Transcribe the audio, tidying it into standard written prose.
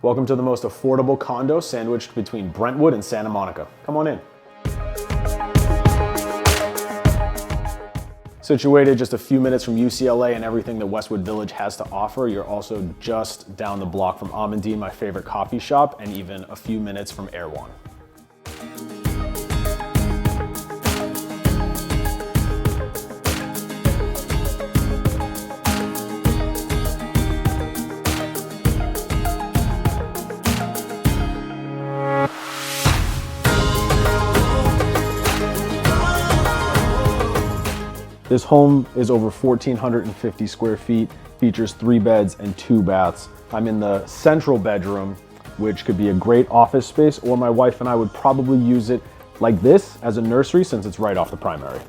Welcome to the most affordable condo sandwiched between Brentwood and Santa Monica. Come on in. Situated just a few minutes from UCLA and everything that Westwood Village has to offer, you're also just down the block from Amandine, my favorite coffee shop, and even a few minutes from Erewhon. This home is over 1,450 square feet, features 3 beds and 2 baths. I'm in the central bedroom, which could be a great office space, or my wife and I would probably use it like this as a nursery since it's right off the primary.